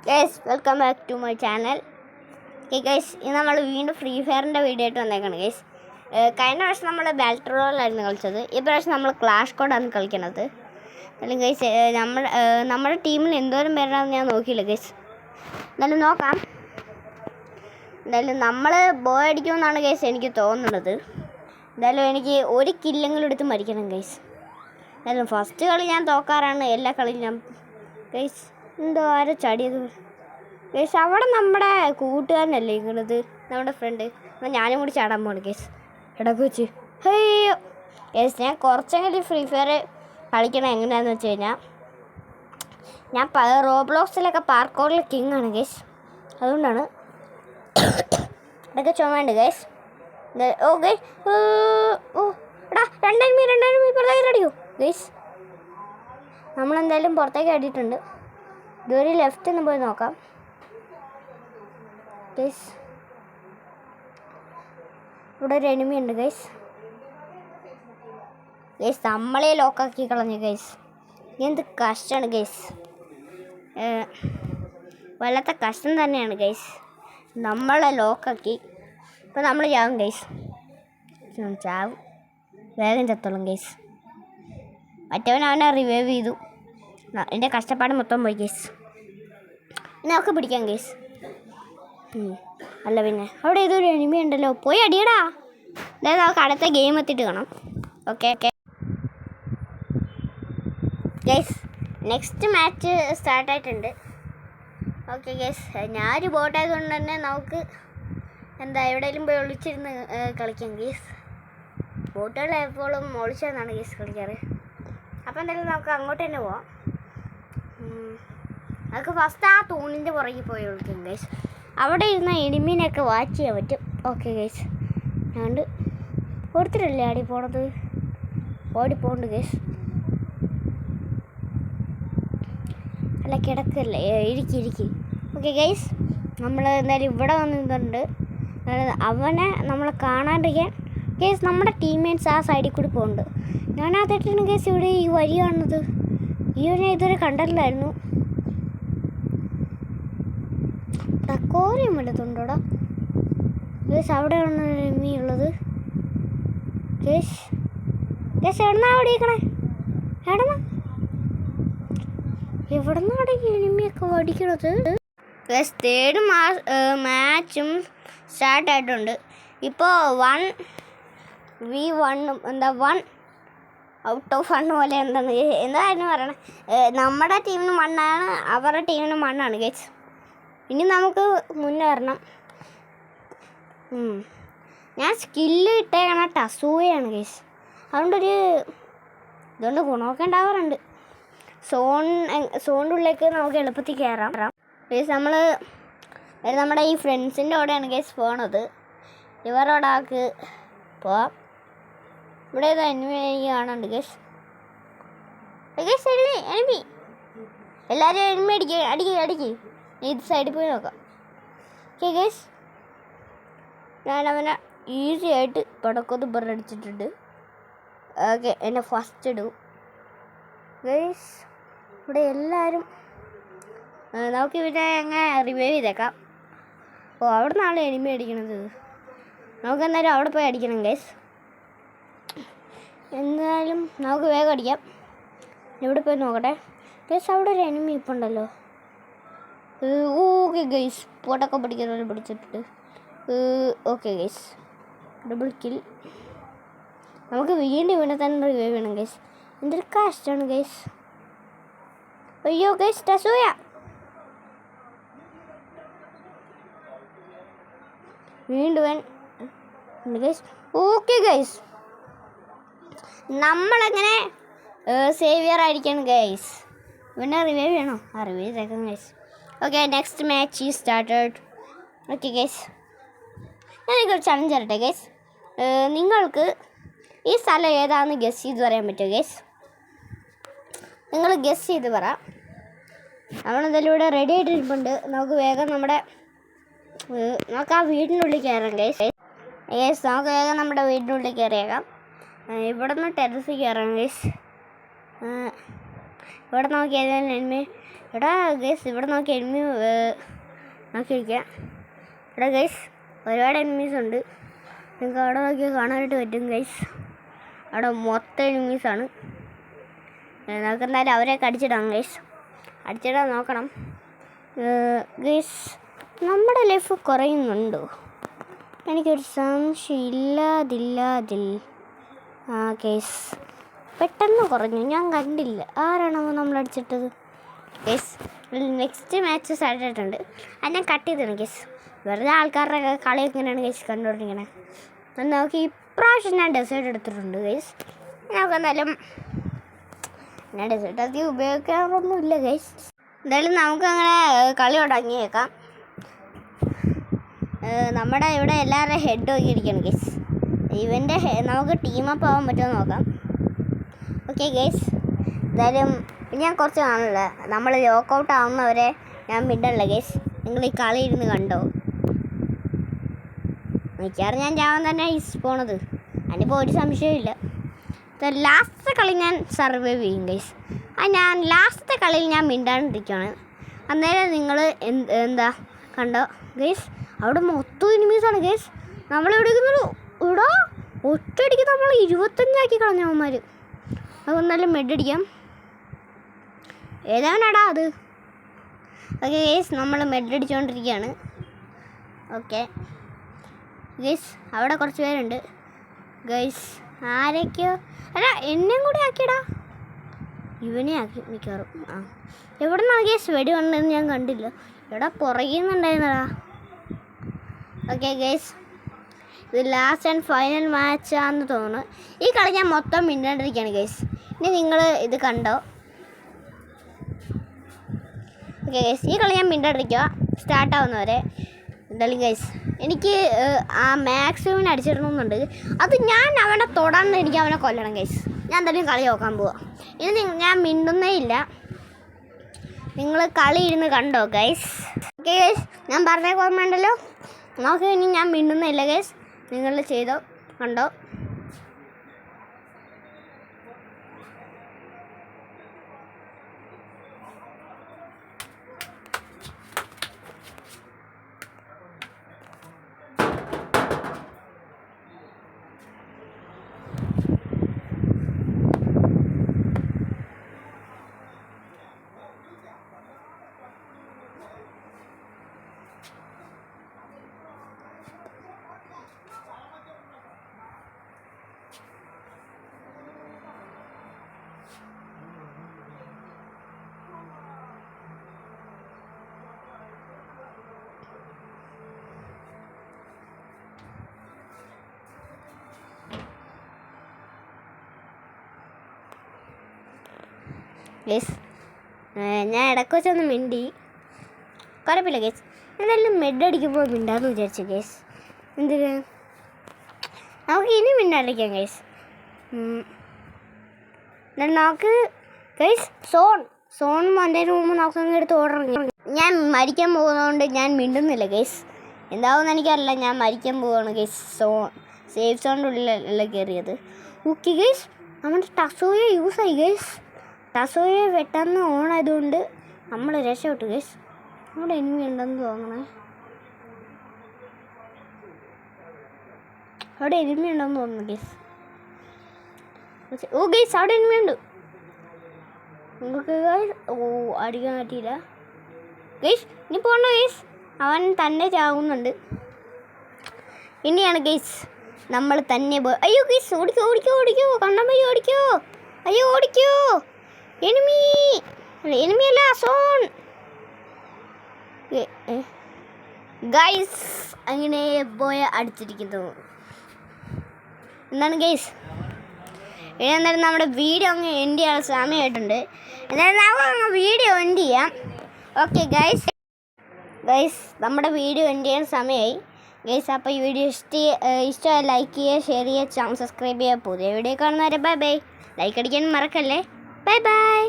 Guys welcome back to my channel. Guys ഇന്ന് നമ്മൾ വീണ്ടും ഫ്രീ ഫയറിൻ്റെ വീഡിയോ ആയിട്ട് വന്നേക്കാണ് ഗൈസ്. കഴിഞ്ഞ പ്രാവശ്യം നമ്മൾ ബാറ്റിൽ റോയലായിരുന്നു കളിച്ചത്. ഈ പ്രാവശ്യം നമ്മൾ ക്ലാഷ് കോഡാണ് കളിക്കണത്. അല്ലെങ്കിൽ ഗൈസ് നമ്മുടെ ടീമിൽ എന്തോരം പേരാണെന്ന് ഞാൻ നോക്കിയില്ല ഗൈസ്. എന്തായാലും നോക്കാം. എന്തായാലും നമ്മൾ ബോയ് അടിക്കുമെന്നാണ് ഗൈസ് എനിക്ക് തോന്നുന്നത്. എന്തായാലും എനിക്ക് ഒരു കില്ലെങ്കിലും എടുത്ത് മരിക്കണം ഗൈസ്. എന്തായാലും ഫസ്റ്റ് കളി ഞാൻ തോക്കാറാണ് എല്ലാ കളിയും ഞാൻ ഗൈസ്. എന്തോ ആരോ ചടിയത് ഗൈസ്. അവിടെ നമ്മുടെ കൂട്ടുകാരനല്ലേ ഇങ്ങനത്, നമ്മുടെ ഫ്രണ്ട്. എന്നാൽ ഞാനും കൂടി ചാടാൻ പോകണം ഗൈസ്. ഇടയ്ക്ക് വെച്ച് ഹയ്യോ ഗൈസ്. ഞാൻ കുറച്ചെങ്കിലും ഫ്രീ ഫയർ കളിക്കണം എങ്ങനെയാണെന്ന് വെച്ച് കഴിഞ്ഞാൽ, ഞാൻ റോബ്ലോക്സിലൊക്കെ പാർക്കോറിൽ കിങ് ആണ് ഗൈസ്. അതുകൊണ്ടാണ് ഇടയ്ക്ക് ചുമയുണ്ട് ഗൈസ്. ഓ ഗൈസ്, ഓ എടാ രണ്ടായിരം പുറത്തേക്ക് അടിക്കൂ ഗൈസ്. നമ്മളെന്തായാലും പുറത്തേക്ക് അടിയിട്ടുണ്ട്. ഇതൊരു ലെഫ്റ്റ് നിന്ന് പോയി നോക്കാം ഗൈസ്. ഇവിടെ ഒരു എനിമി ഉണ്ട് ഗൈസ്. ഗൈസ് നമ്മളെ ലോക്കാക്കി കളഞ്ഞു ഗൈസ്. എന്ത് കഷ്ടമാണ് ഗൈസ്, വല്ലാത്ത കഷ്ടം തന്നെയാണ് ഗൈസ്. നമ്മളെ ലോക്കാക്കി. ഇപ്പം നമ്മൾ ചാവും ഗൈസ്. ചാവും, വേഗം ചത്തോളും ഗൈസ്. മറ്റവൻ അവനെ റിവൈവ് ചെയ്തു. എൻ്റെ കഷ്ടപ്പാട് മൊത്തം പോയി ഗൈസ്. ഇനി നമുക്ക് പിടിക്കാം ഗൈസ്. അല്ല പിന്നെ അവിടെ ഏതൊരു എനിമി ഉണ്ടല്ലോ, പോയി അടിയടാ. അതായത് നമുക്ക് അടുത്ത ഗെയിം എത്തിയിട്ട് കാണാം. ഓക്കെ ഗൈസ്, നെക്സ്റ്റ് മാച്ച് സ്റ്റാർട്ടായിട്ടുണ്ട്. ഓക്കെ ഗൈസ്, ഞാനൊരു ബോട്ടായതുകൊണ്ട് തന്നെ നമുക്ക് എവിടെയെങ്കിലും പോയി ഒളിച്ചിരുന്ന് കളിക്കാം ഗൈസ്. ബോട്ടുകൾ എപ്പോഴും ഒളിച്ചെന്നാണ് ഗൈസ് കളിക്കാറ്. അപ്പോൾ എന്തായാലും നമുക്ക് അങ്ങോട്ട് തന്നെ പോവാം. നമുക്ക് ഫസ്റ്റ് ആ തൂണിൻ്റെ പുറകിൽ പോയി വിളിക്കാം ഗൈസ്. അവിടെ ഇരുന്ന എനിമീനെയൊക്കെ വാച്ച് ചെയ്യാൻ പറ്റും. ഓക്കെ ഗൈസ്, ഞാണ്ട് കൊടുത്തിട്ടല്ലേ ആടി പോണത്, ഓടിപ്പോണ്ട് ഗൈസ്. അല്ല കിടക്കല്ലേ, ഇരിക്കി. ഓക്കെ ഗൈസ്, നമ്മൾ എന്തായാലും ഇവിടെ വന്നിട്ടുണ്ട്. അവനെ നമ്മൾ കാണാണ്ടിരിക്കാൻ ഗൈസ് നമ്മുടെ ടീംമേറ്റ്സ് ആ സൈഡിൽ കൂടി പോകുന്നുണ്ട്. ഞാനതിട്ടാണ് ഗൈസ് ഇവിടെ ഈ വരി കാണുന്നത്. ഈ ഒരു ഞാൻ ഇതുവരെ കണ്ടിട്ടില്ലായിരുന്നു. ടക്കോറിയം എടുത്തുണ്ടോടാ ഗൈസ്. അവിടെയാണ് എനിമി ഉള്ളത് ഗൈസ്. എവിടെന്നാ അവിടെ ഇരിക്കണേ? എവിടെന്നാണ് ഈ എനിമിയൊക്കെ ഓടിക്കണത് ഗൈസ്? തേർഡ് മാച്ചും സ്റ്റാർട്ടായിട്ടുണ്ട്. ഇപ്പോൾ 1v1 എന്താ 1 ഔട്ട് ഓഫ് 1 പോലെ എന്തായിരുന്നു പറയണേ. നമ്മുടെ ടീമിന് 1 ആണ്, അവരുടെ ടീമിന് 1 ആണ് ഗൈസ്. ഇനി നമുക്ക് മുന്നേറണം. ഞാൻ സ്കില്ല് ഇട്ടേക്കണ ടസൂയാണ് ഗൈസ്. അതുകൊണ്ട് ഗുണമൊക്കെ ഉണ്ടാവാറുണ്ട്. സോണിൻ്റെ ഉള്ളിലേക്ക് നമുക്ക് എളുപ്പത്തിൽ കയറാം ഗൈസ്. നമ്മുടെ ഈ ഫ്രണ്ട്സിൻ്റെ കൂടെയാണ് ഗൈസ് പോണത്. ഇവരോടാക്ക് പോവാം. ഇവിടെ ഏതാ എനിമി കാണുന്നുണ്ട് ഗൈസ്. എനിമി എല്ലാവരും എനിമി അടിക്ക്. ഇത് സൈഡിൽ പോയി നോക്കാം. ഓക്കെ ഗൈസ്, ഞാനവനെ ഈസി ആയിട്ട് പടക്കൊന്ന് ബറടിച്ചിട്ടുണ്ട്. ഓക്കെ, എന്നെ ഫസ്റ്റ് ഇടൂ ഗൈസ്. ഇവിടെ എല്ലാവരും നമുക്ക് ഇവരെ എങ്ങനെ റിവൈവ് ചെയ്തേക്കാം. ഓ അവിടെ നിന്നാണ് എനിമി അടിക്കണത്. നമുക്ക് എന്തായാലും അവിടെ പോയി അടിക്കണം ഗൈസ്. എന്തായാലും നമുക്ക് വേഗം അടിക്കാം. ഇവിടെ പോയി നോക്കട്ടെ ഗൈസ്. അവിടെ ഒരു എനിമി ഇപ്പം ഉണ്ടല്ലോ. ഓക്കെ ഗൈസ്, പോട്ടൊക്കെ പിടിക്കുന്നവരെ പിടിച്ചിട്ടുണ്ട്. Okay guys, double kill. നമുക്ക് വീണ്ടും ഇവിടെ തന്നെ റിവൈവ് ചെയ്യണം ഗൈസ്. എന്തൊരു കഷ്ടമാണ് ഗൈസ്. അയ്യോ ഗൈസ്, ടസൂയ വീണ്ടും ഗൈസ്. ഓക്കെ ഗൈസ്, നമ്മളെങ്ങനെ സേവിയർ ആയിരിക്കണം ഗൈസ്. പിന്നെ റിവൈവ് ചെയ്യണോ? റിവൈവ് ചെയ്തേക്കാം ഗൈസ്. ഓക്കെ, നെക്സ്റ്റ് മാച്ച് ഈ സ്റ്റാർട്ടഡ്. ഓക്കെ ഗൈസ്, ഞാനൊരു ചലഞ്ച് തരട്ടെ ഗൈസ്. നിങ്ങൾക്ക് ഈ സ്ഥലം ഏതാണെന്ന് ഗസ് ചെയ്ത് പറയാൻ പറ്റുമോ ഗൈസ്? നിങ്ങൾ ഗസ് ചെയ്ത് പറ. നമ്മളെന്തായാലും ഇവിടെ റെഡി ആയിട്ടിരിപ്പുണ്ട്. നമുക്ക് വേഗം നമുക്ക് ആ വീടിനുള്ളിൽ കയറാം ഗൈസ്. നമുക്ക് വേഗം നമ്മുടെ വീടിനുള്ളിൽ കയറിയേക്കാം. ഇവിടെ നിന്ന് ടെറസിൽ കയറാം ഗൈസ്. ഇവിടെ നമുക്ക് ഏതായാലും എടാ ഗൈസ് ഇവിടെ നോക്കി എനിമി നോക്കിയിരിക്കാം. എടാ ഗൈസ് ഒരുപാട് എനിമീസ് ഉണ്ട്. നിങ്ങൾക്ക് അവിടെ നോക്കിയാൽ കാണാനായിട്ട് പറ്റും ഗൈസ്. അവിടെ മൊത്തം എനിമീസാണ്. നമുക്ക് എന്തായാലും അവരെയൊക്കെ അടിച്ചിടാം ഗൈസ്. അടിച്ചിടാൻ നോക്കണം ഗൈസ്. നമ്മുടെ ലൈഫ് കുറയുന്നുണ്ടോ? എനിക്കൊരു സംശയം ഇല്ലാതിൽ. ഗൈസ് പെട്ടെന്ന് കുറഞ്ഞു, ഞാൻ കണ്ടില്ല. ആരാണോ നമ്മളടിച്ചിട്ടത് ഗൈസ്? നെക്സ്റ്റ് മാച്ച് സ്റ്റാർട്ട് ആയിട്ടുണ്ട്. അത് ഞാൻ കട്ട് ചെയ്തിരുന്നു ഗൈസ്. വെറുതെ ആൾക്കാരുടെ കളി എങ്ങനെയാണ് ഗൈസ് കണ്ടുകൊണ്ടിരിക്കണേ. നമുക്ക് ഇപ്രാവശ്യം ഞാൻ ഡെസേർട്ട് എടുത്തിട്ടുണ്ട് ഗൈസ്. നമുക്ക് എന്തായാലും ഞാൻ ഡെസേർട്ട് അധികം ഉപയോഗിക്കാറൊന്നുമില്ല ഗൈസ്. എന്തായാലും നമുക്കങ്ങനെ കളി തുടങ്ങിയേക്കാം. നമ്മുടെ ഇവിടെ എല്ലാവരുടെയും ഹെഡ് നോക്കിയിരിക്കണം ഗൈസ്. ഇവൻ്റെ നമുക്ക് ടീമപ്പ് ആവാൻ പറ്റുമോ നോക്കാം. ഓക്കെ ഗൈസ്, എന്തായാലും ഞാൻ കുറച്ച് കാണില്ല. നമ്മൾ ലോക്കൗട്ട് ആവുന്നവരെ ഞാൻ മിണ്ടല്ല ഗൈസ്. നിങ്ങൾ ഈ കളി ഇരുന്ന് കണ്ടോ? മിക്കവാറും ഞാൻ ചാവാൻ തന്നെ പോണത്. അതിനിപ്പോൾ ഒരു സംശയമില്ല. ലാസ്റ്റത്തെ കളി ഞാൻ സർവൈവ് ചെയ്യും ഗൈസ്. ഞാൻ ലാസ്റ്റത്തെ കളിയിൽ ഞാൻ മിണ്ടാണ്ടിരിക്കുകയാണ്. അന്നേരം നിങ്ങൾ എന്താ കണ്ടോ ഗൈസ്? അവിടെ മൊത്തം എനിമീസാണ് ഗൈസ്. നമ്മളെവിടെ ഇരിക്കുന്നു? ഇവിടെ ഒറ്റയടിക്ക് നമ്മൾ 25 കളഞ്ഞ അവന്മാർ. അതൊന്നാലും മെഡടിക്കാം. ഏതാണടാ അത്? ഓക്കെ ഗൈസ്, നമ്മൾ മെഡടിച്ചുകൊണ്ടിരിക്കുകയാണ്. ഓക്കെ ഗൈസ്, അവിടെ കുറച്ച് പേരുണ്ട് ഗൈസ്. ആരൊക്കെയോ അല്ല എന്നെയും കൂടി ആക്കിയടാ. ഇവനെ ആക്കി മിക്കവാറും. എവിടെ നിന്നാണ് ഗൈസ് വെടി വന്നതെന്ന് ഞാൻ കണ്ടില്ല. എടാ പുറകിന്നുണ്ടായിരുന്നടാ. ഓക്കെ ഗൈസ്, ഇത് ലാസ്റ്റ് ആൻഡ് ഫൈനൽ മാച്ചാണെന്ന് തോന്നുന്നു. ഈ കളി ഞാൻ മൊത്തം മിണ്ടാണ്ടിരിക്കുകയാണ് ഗൈസ്. ഇനി നിങ്ങൾ ഇത് കണ്ടോ? ഓക്കെ ഗൈസ്, ഈ കളി ഞാൻ മിണ്ടാണ്ടിരിക്കുക സ്റ്റാർട്ടാവുന്നവരെ. എന്തായാലും ഗൈസ് എനിക്ക് ആ മാക്സിമം അടിച്ചിടണമെന്നുണ്ട്. അത് ഞാൻ അവനെ തൊടാൻ എനിക്ക് അവനെ കൊല്ലണം ഗൈസ്. ഞാൻ എന്തായാലും കളി നോക്കാൻ പോവാം. ഇനി ഞാൻ മിണ്ടുന്നേ ഇല്ല. നിങ്ങൾ കളി ഇരുന്ന് കണ്ടോ ഗൈസ്? ഓക്കെ ഗൈസ്, ഞാൻ പറഞ്ഞ ഓർമ്മയുണ്ടല്ലോ. നമുക്ക് ഇനി ഞാൻ മിണ്ടുന്നില്ല ഗൈസ്. നിങ്ങൾ ചെയ്തോ കണ്ടോ? ഗൈസ് ഞാൻ ഇടയ്ക്ക് വെച്ചൊന്ന് മിണ്ടി, കുഴപ്പമില്ല ഗൈസ്. എന്തായാലും മെഡ് അടിക്കുമ്പോൾ മിണ്ടാന്ന് വിചാരിച്ചു ഗൈസ്. എന്തിന് നമുക്ക് ഇനി മിണ്ടാടിക്കാം ഗൈസ്. നമുക്ക് ഗൈസ് സോൺ എൻ്റെ റൂമ് നമുക്ക് എടുത്ത് ഓർഡർ. ഞാൻ മരിക്കാൻ പോകുന്നതുകൊണ്ട് ഞാൻ മിണ്ടുന്നില്ല ഗൈസ്. എന്താവുമെന്ന് എനിക്കറിയില്ല. ഞാൻ മരിക്കാൻ പോവുകയാണ് ഗൈസ്. സേഫ് സോണിൻ്റെ ഉള്ളിലല്ല കയറിയത്. ഓക്കെ ഗൈസ്, നമ്മുടെ ടസോയെ യൂസായി ഗൈസ്. ടസോയെ പെട്ടെന്ന് ഓണായതുകൊണ്ട് നമ്മൾ രക്ഷപ്പെട്ടു ഗൈസ്. അവിടെ എനിമി ഉണ്ടെന്ന് തോന്നണേ. അവിടെ എനിമി ഉണ്ടെന്ന് തോന്നുന്നു ഗൈസ്. ഓ ഗൈസ്, അവിടെ എനിമി ഉണ്ട്. നിങ്ങൾക്ക് അടിക്കാൻ പറ്റിയില്ല ഗൈസ്. ഇനി പോകണ്ട ഗൈസ്, അവൻ തന്നെ ചാവുന്നുണ്ട്. ഇനിയാണ് ഗൈസ് നമ്മൾ തന്നെ അയ്യോ ഗൈസ്, ഓടിക്കോ ഓടിക്കോ ഓടിക്കോ, കണ്ണമ്മ ഓടിക്കോ. അയ്യോ ഓടിക്കോ. എനിമിയല്ല സോൺ ഗൈസ്. അങ്ങനെ പോയ അടിച്ചിരിക്കുന്നു. എന്താണ് ഗൈസ്? ഇനി എന്തായാലും നമ്മുടെ വീഡിയോ അങ്ങ് എൻഡ് ചെയ്യാൻ സമയമായിട്ടുണ്ട്. എന്തായാലും നമുക്ക് വീഡിയോ എൻഡ് ചെയ്യാം. ഓക്കെ ഗൈസ്, നമ്മുടെ വീഡിയോ എൻഡ് ചെയ്യാൻ സമയമായി ഗൈസ്. അപ്പോൾ ഈ വീഡിയോ ഇഷ്ടമായി ലൈക്ക് ചെയ്യുക, ഷെയർ ചെയ്യുക, ചാനൽ സബ്സ്ക്രൈബ് ചെയ്യുക. പുതിയ വീഡിയോ കാണുന്നവരെ ബൈ ബൈ. ലൈക്ക് അടിക്കാൻ മറക്കല്ലേ. Bye bye.